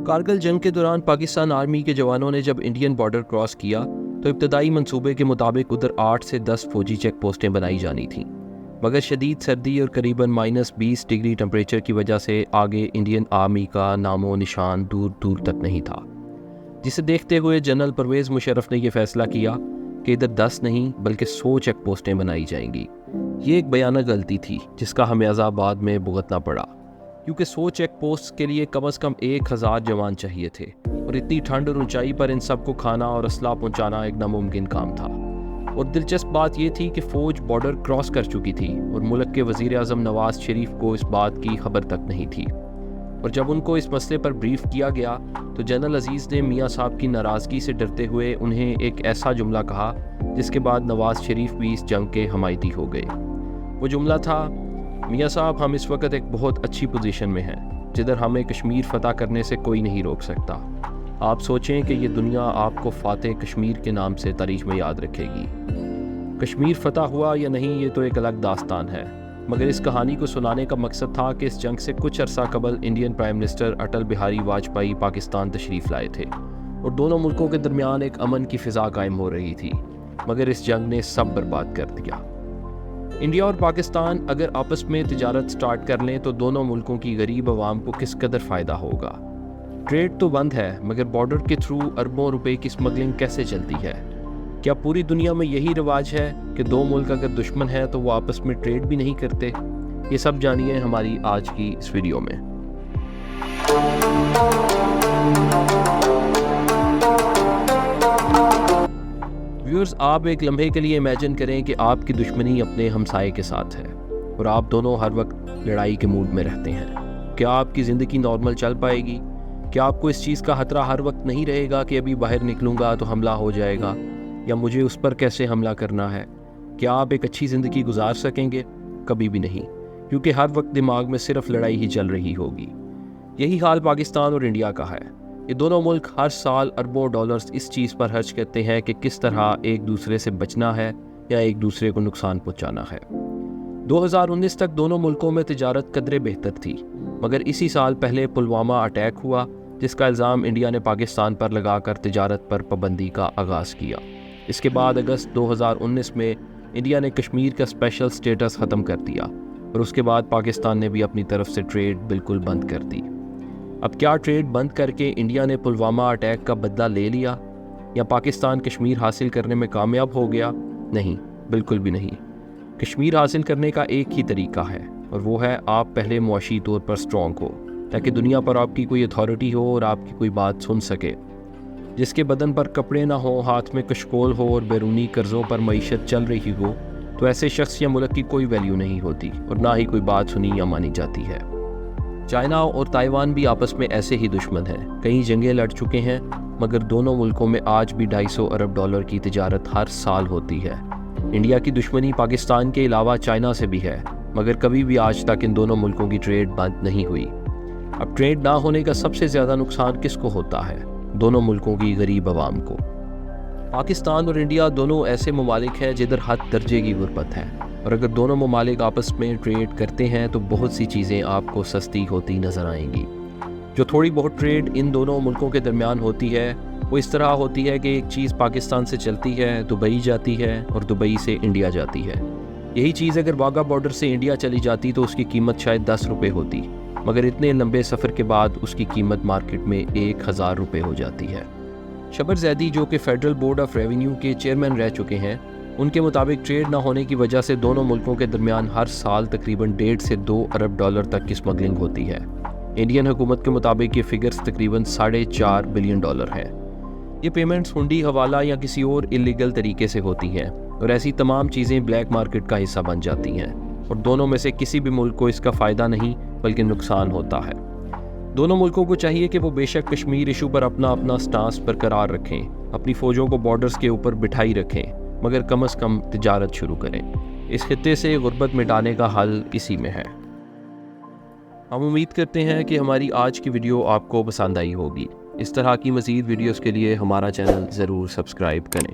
کارگل جنگ کے دوران پاکستان آرمی کے جوانوں نے جب انڈین بارڈر کراس کیا تو ابتدائی منصوبے کے مطابق ادھر 8 سے 10 فوجی چیک پوسٹیں بنائی جانی تھیں، مگر شدید سردی اور قریباً -20 ڈگری ٹمپریچر کی وجہ سے آگے انڈین آرمی کا نام و نشان دور دور تک نہیں تھا، جسے دیکھتے ہوئے جنرل پرویز مشرف نے یہ فیصلہ کیا کہ ادھر 10 نہیں بلکہ 100 چیک پوسٹیں بنائی جائیں گی۔ یہ ایک بیانہ غلطی تھی جس کا خمیازہ بعد میں بھگتنا پڑا، کیونکہ 100 چیک پوسٹ کے لیے کم از کم 1000 جوان چاہیے تھے، اور اتنی ٹھنڈ اور اونچائی پر ان سب کو کھانا اور اسلحہ پہنچانا ایک ناممکن کام تھا۔ اور دلچسپ بات یہ تھی کہ فوج بارڈر کراس کر چکی تھی اور ملک کے وزیر اعظم نواز شریف کو اس بات کی خبر تک نہیں تھی، اور جب ان کو اس مسئلے پر بریف کیا گیا تو جنرل عزیز نے میاں صاحب کی ناراضگی سے ڈرتے ہوئے انہیں ایک ایسا جملہ کہا جس کے بعد نواز شریف بھی اس جنگ کے حمایتی ہو گئے۔ وہ جملہ تھا، میاں صاحب ہم اس وقت ایک بہت اچھی پوزیشن میں ہیں جدھر ہمیں کشمیر فتح کرنے سے کوئی نہیں روک سکتا۔ آپ سوچیں کہ یہ دنیا آپ کو فاتح کشمیر کے نام سے تاریخ میں یاد رکھے گی۔ کشمیر فتح ہوا یا نہیں یہ تو ایک الگ داستان ہے، مگر اس کہانی کو سنانے کا مقصد تھا کہ اس جنگ سے کچھ عرصہ قبل Indian prime minister Atal Bihari Vajpayee Pakistan تشریف لائے تھے اور دونوں ملکوں کے درمیان ایک امن کی فضا قائم ہو رہی تھی، مگر اس جنگ نے سب برباد کر دیا۔ انڈیا اور پاکستان اگر آپس میں تجارت سٹارٹ کر لیں تو دونوں ملکوں کی غریب عوام کو کس قدر فائدہ ہوگا۔ ٹریڈ تو بند ہے، مگر بارڈر کے تھرو اربوں روپے کی سمگلنگ کیسے چلتی ہے؟ کیا پوری دنیا میں یہی رواج ہے کہ دو ملک اگر دشمن ہیں تو وہ آپس میں ٹریڈ بھی نہیں کرتے؟ یہ سب جانیے ہماری آج کی اس ویڈیو میں۔ ویورز، آپ ایک لمحے کے لیے امیجن کریں کہ آپ کی دشمنی اپنے ہمسائے کے ساتھ ہے اور آپ دونوں ہر وقت لڑائی کے موڈ میں رہتے ہیں۔ کیا آپ کی زندگی نارمل چل پائے گی؟ کیا آپ کو اس چیز کا خطرہ ہر وقت نہیں رہے گا کہ ابھی باہر نکلوں گا تو حملہ ہو جائے گا یا مجھے اس پر کیسے حملہ کرنا ہے؟ کیا آپ ایک اچھی زندگی گزار سکیں گے؟ کبھی بھی نہیں، کیونکہ ہر وقت دماغ میں صرف لڑائی ہی چل رہی ہوگی۔ یہی حال پاکستان اور انڈیا کا ہے۔ یہ دونوں ملک ہر سال اربوں ڈالرز اس چیز پر خرچ کرتے ہیں کہ کس طرح ایک دوسرے سے بچنا ہے یا ایک دوسرے کو نقصان پہنچانا ہے۔ 2019 تک دونوں ملکوں میں تجارت قدرے بہتر تھی، مگر اسی سال پہلے پلوامہ اٹیک ہوا جس کا الزام انڈیا نے پاکستان پر لگا کر تجارت پر پابندی کا آغاز کیا۔ اس کے بعد اگست 2019 میں انڈیا نے کشمیر کا اسپیشل سٹیٹس ختم کر دیا اور اس کے بعد پاکستان نے بھی اپنی طرف سے ٹریڈ بالکل بند کر دی۔ اب کیا ٹریڈ بند کر کے انڈیا نے پلوامہ اٹیک کا بدلہ لے لیا یا پاکستان کشمیر حاصل کرنے میں کامیاب ہو گیا؟ نہیں، بالکل بھی نہیں۔ کشمیر حاصل کرنے کا ایک ہی طریقہ ہے اور وہ ہے آپ پہلے معاشی طور پر سٹرونگ ہو تاکہ دنیا پر آپ کی کوئی اتھارٹی ہو اور آپ کی کوئی بات سن سکے۔ جس کے بدن پر کپڑے نہ ہوں، ہاتھ میں کشکول ہو اور بیرونی قرضوں پر معیشت چل رہی ہو تو ایسے شخص یا ملک کی کوئی ویلیو نہیں ہوتی اور نہ ہی کوئی بات سنی یا مانی جاتی ہے۔ چائنا اور تائیوان بھی آپس میں ایسے ہی دشمن ہیں، کئی جنگیں لڑ چکے ہیں، مگر دونوں ملکوں میں آج بھی $250 ارب کی تجارت ہر سال ہوتی ہے۔ انڈیا کی دشمنی پاکستان کے علاوہ چائنا سے بھی ہے، مگر کبھی بھی آج تک ان دونوں ملکوں کی ٹریڈ بند نہیں ہوئی۔ اب ٹریڈ نہ ہونے کا سب سے زیادہ نقصان کس کو ہوتا ہے؟ دونوں ملکوں کی غریب عوام کو۔ پاکستان اور انڈیا دونوں ایسے ممالک ہیں جدھر حد درجے کی غربت ہے، اور اگر دونوں ممالک آپس میں ٹریڈ کرتے ہیں تو بہت سی چیزیں آپ کو سستی ہوتی نظر آئیں گی۔ جو تھوڑی بہت ٹریڈ ان دونوں ملکوں کے درمیان ہوتی ہے وہ اس طرح ہوتی ہے کہ ایک چیز پاکستان سے چلتی ہے، دبئی جاتی ہے اور دبئی سے انڈیا جاتی ہے۔ یہی چیز اگر واگا بارڈر سے انڈیا چلی جاتی تو اس کی قیمت شاید $10 ہوتی، مگر اتنے لمبے سفر کے بعد اس کی قیمت مارکیٹ میں $1000 ہو جاتی ہے۔ شبر زیدی جو کہ فیڈرل بورڈ آف ریونیو کے چیئرمین رہ چکے ہیں، ان کے مطابق ٹریڈ نہ ہونے کی وجہ سے دونوں ملکوں کے درمیان ہر سال تقریباً $1.5 سے $2 ارب تک کی سمگلنگ ہوتی ہے۔ انڈین حکومت کے مطابق یہ فگرز تقریباً $4.5 بلین ہیں۔ یہ پیمنٹس ہنڈی، حوالہ یا کسی اور اللیگل طریقے سے ہوتی ہیں اور ایسی تمام چیزیں بلیک مارکیٹ کا حصہ بن جاتی ہیں، اور دونوں میں سے کسی بھی ملک کو اس کا فائدہ نہیں بلکہ نقصان ہوتا ہے۔ دونوں ملکوں کو چاہیے کہ وہ بے شک کشمیر ایشو پر اپنا سٹانس برقرار رکھیں، اپنی فوجوں کو بارڈرز کے اوپر بٹھائی رکھیں، مگر کم از کم تجارت شروع کریں۔ اس خطے سے غربت مٹانے کا حل اسی میں ہے۔ ہم امید کرتے ہیں کہ ہماری آج کی ویڈیو آپ کو پسند آئی ہوگی۔ اس طرح کی مزید ویڈیوز کے لیے ہمارا چینل ضرور سبسکرائب کریں۔